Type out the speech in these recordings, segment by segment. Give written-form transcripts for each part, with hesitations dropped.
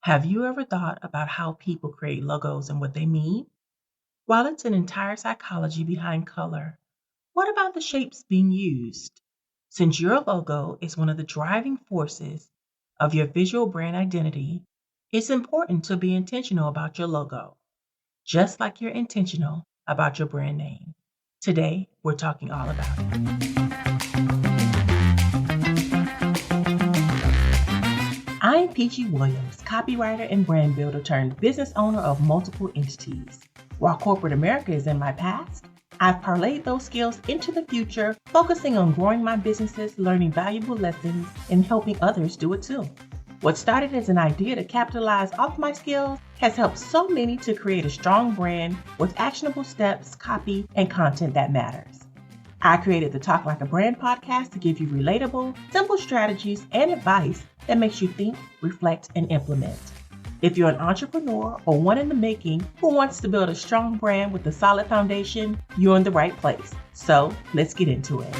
Have you ever thought about how people create logos and what they mean? While it's an entire psychology behind color, what about the shapes being used? Since your logo is one of the driving forces of your visual brand identity, it's important to be intentional about your logo, just like you're intentional about your brand name. Today, we're talking all about it. I'm PG Williams, copywriter and brand builder turned business owner of multiple entities. While corporate America is in my past, I've parlayed those skills into the future, focusing on growing my businesses, learning valuable lessons, and helping others do it too. What started as an idea to capitalize off my skills has helped so many to create a strong brand with actionable steps, copy, and content that matters. I created the Talk Like a Brand podcast to give you relatable, simple strategies and advice that makes you think, reflect, and implement. If you're an entrepreneur or one in the making who wants to build a strong brand with a solid foundation, you're in the right place. So let's get into it.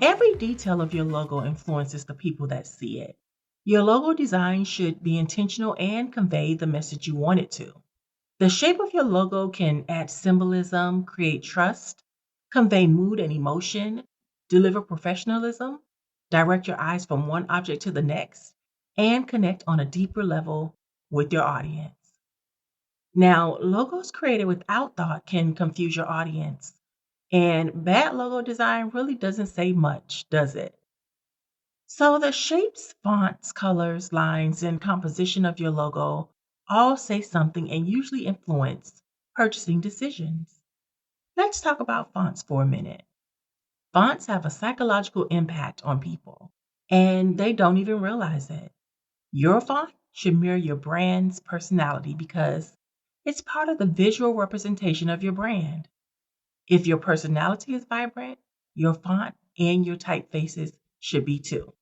Every detail of your logo influences the people that see it. Your logo design should be intentional and convey the message you want it to. The shape of your logo can add symbolism, create trust, convey mood and emotion, deliver professionalism, direct your eyes from one object to the next, and connect on a deeper level with your audience. Now, logos created without thought can confuse your audience, and bad logo design really doesn't say much, does it? So, the shapes, fonts, colors, lines, and composition of your logo all say something and usually influence purchasing decisions. Let's talk about fonts for a minute. Fonts have a psychological impact on people, and they don't even realize it. Your font should mirror your brand's personality because it's part of the visual representation of your brand. If your personality is vibrant, your font and your typefaces should be too.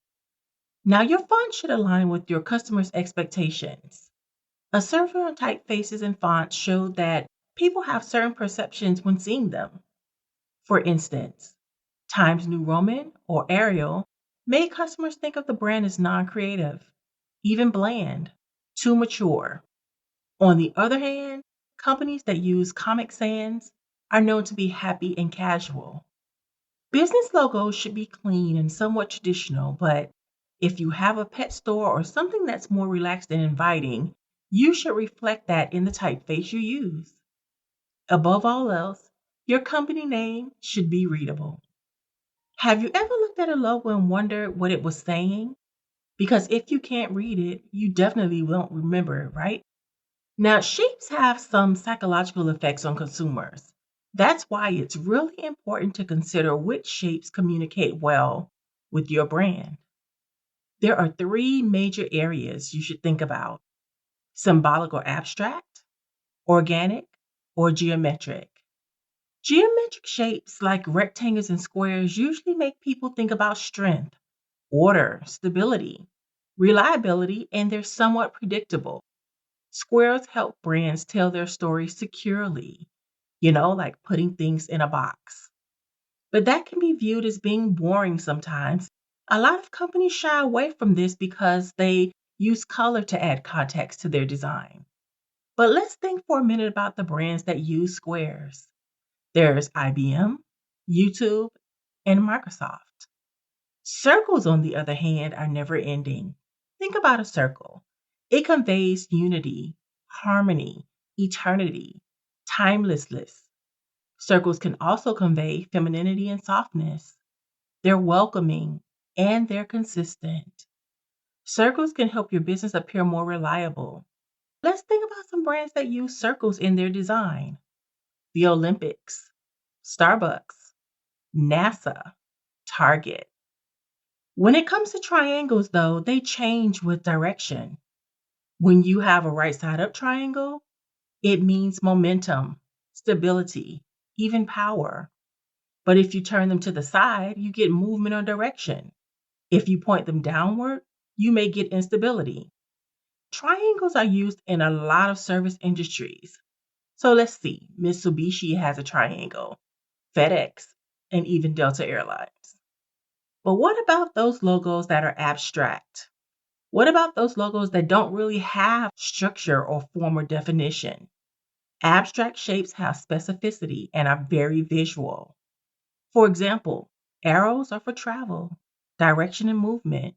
Now, your font should align with your customers' expectations. A survey on typefaces and fonts showed that people have certain perceptions when seeing them. For instance, Times New Roman or Arial made customers think of the brand as non creative, even bland, too mature. On the other hand, companies that use Comic Sans are known to be happy and casual. Business logos should be clean and somewhat traditional, but if you have a pet store or something that's more relaxed and inviting, you should reflect that in the typeface you use. Above all else, your company name should be readable. Have you ever looked at a logo and wondered what it was saying? Because if you can't read it, you definitely won't remember it, right? Now, shapes have some psychological effects on consumers. That's why it's really important to consider which shapes communicate well with your brand. There are three major areas you should think about: symbolic or abstract, organic, or geometric. Geometric shapes like rectangles and squares usually make people think about strength, order, stability, reliability, and they're somewhat predictable. Squares help brands tell their story securely, like putting things in a box. But that can be viewed as being boring sometimes. A lot of companies shy away from this because they use color to add context to their design. But let's think for a minute about the brands that use squares. There's IBM, YouTube, and Microsoft. Circles, on the other hand, are never ending. Think about a circle. It conveys unity, harmony, eternity, timelessness. Circles can also convey femininity and softness. They're welcoming and they're consistent. Circles can help your business appear more reliable. Let's think about some brands that use circles in their design: the Olympics, Starbucks, NASA, Target. When it comes to triangles, though, they change with direction. When you have a right side up triangle, it means momentum, stability, even power. But if you turn them to the side, you get movement or direction. If you point them downward, you may get instability. Triangles are used in a lot of service industries. So let's see: Mitsubishi has a triangle, FedEx, and even Delta Airlines. But what about those logos that are abstract? What about those logos that don't really have structure or form or definition? Abstract shapes have specificity and are very visual. For example, arrows are for travel, direction, and movement.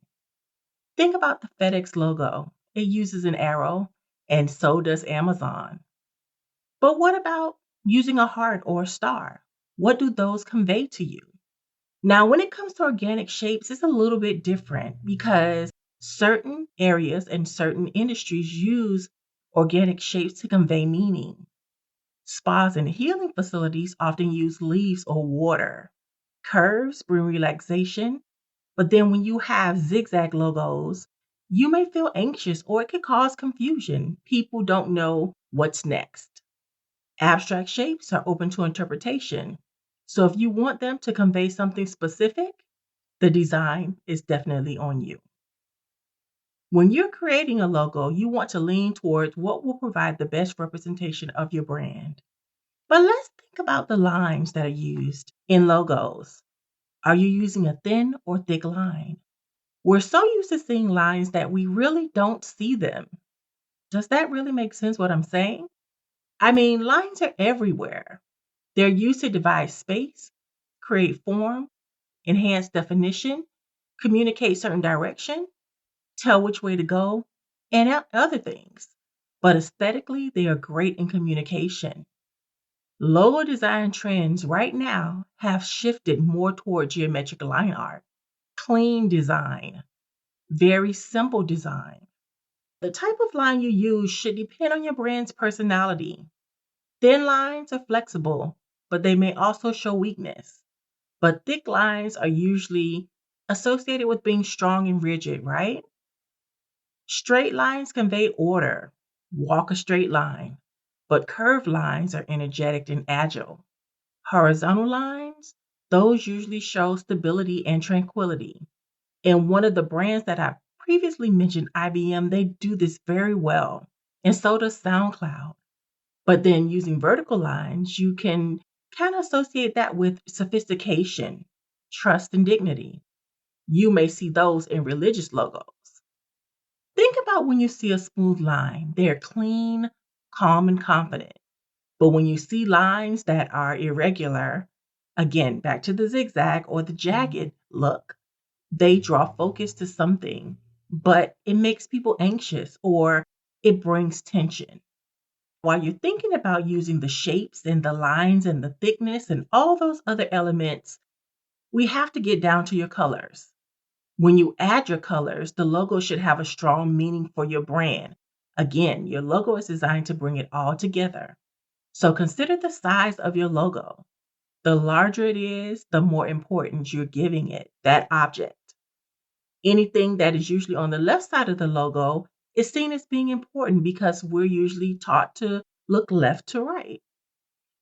Think about the FedEx logo. It uses an arrow, and so does Amazon. But what about using a heart or a star? What do those convey to you? Now, when it comes to organic shapes, it's a little bit different because certain areas and certain industries use organic shapes to convey meaning. Spas and healing facilities often use leaves or water. Curves bring relaxation, but then when you have zigzag logos, you may feel anxious or it could cause confusion. People don't know what's next. Abstract shapes are open to interpretation. So if you want them to convey something specific, the design is definitely on you. When you're creating a logo, you want to lean towards what will provide the best representation of your brand. But let's think about the lines that are used in logos. Are you using a thin or thick line? We're so used to seeing lines that we really don't see them. Does that really make sense what I'm saying? I mean, lines are everywhere. They're used to divide space, create form, enhance definition, communicate certain direction, tell which way to go, and other things. But aesthetically, they are great in communication. Logo design trends right now have shifted more toward geometric line art, clean design, very simple design. The type of line you use should depend on your brand's personality. Thin lines are flexible, but they may also show weakness. But thick lines are usually associated with being strong and rigid, right? Straight lines convey order. Walk a straight line. But curved lines are energetic and agile. Horizontal lines, those usually show stability and tranquility. And one of the brands that I previously mentioned, IBM, they do this very well. And so does SoundCloud. But then using vertical lines, you can kind of associate that with sophistication, trust, and dignity. You may see those in religious logos. Think about when you see a smooth line. They're clean, calm, and confident. But when you see lines that are irregular, again, back to the zigzag or the jagged look, they draw focus to something, but it makes people anxious or it brings tension. While you're thinking about using the shapes and the lines and the thickness and all those other elements, we have to get down to your colors. When you add your colors, the logo should have a strong meaning for your brand. Again, your logo is designed to bring it all together. So consider the size of your logo. The larger it is, the more importance you're giving it, that object. Anything that is usually on the left side of the logo is seen as being important because we're usually taught to look left to right.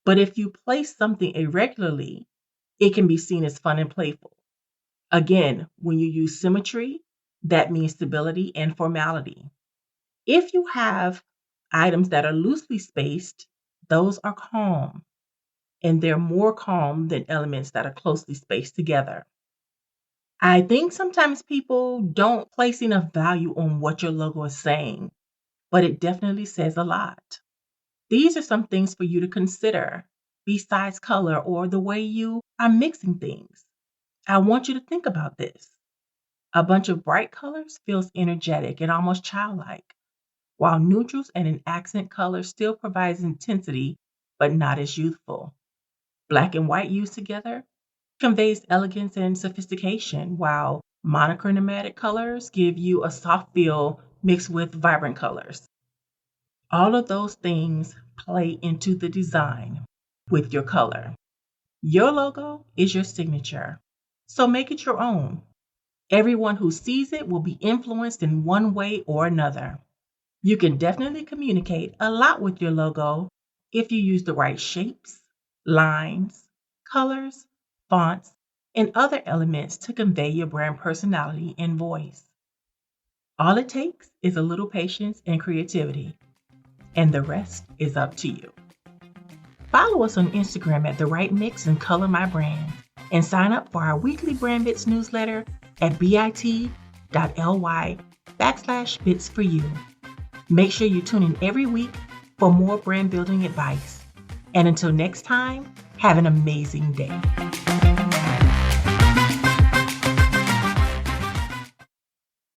But if you place something irregularly, it can be seen as fun and playful. Again, when you use symmetry, that means stability and formality. If you have items that are loosely spaced, those are calm, and they're more calm than elements that are closely spaced together. I think sometimes people don't place enough value on what your logo is saying, but it definitely says a lot. These are some things for you to consider besides color or the way you are mixing things. I want you to think about this. A bunch of bright colors feels energetic and almost childlike, while neutrals and an accent color still provides intensity but not as youthful. Black and white used together conveys elegance and sophistication, while monochromatic colors give you a soft feel mixed with vibrant colors. All of those things play into the design with your color. Your logo is your signature, so make it your own. Everyone who sees it will be influenced in one way or another. You can definitely communicate a lot with your logo if you use the right shapes, lines, colors, fonts, and other elements to convey your brand personality and voice. All it takes is a little patience and creativity, and the rest is up to you. Follow us on Instagram at The Right Mix and Color My Brand. And sign up for our weekly Brand Bits newsletter at bit.ly/bits for you. Make sure you tune in every week for more brand building advice. And until next time, have an amazing day.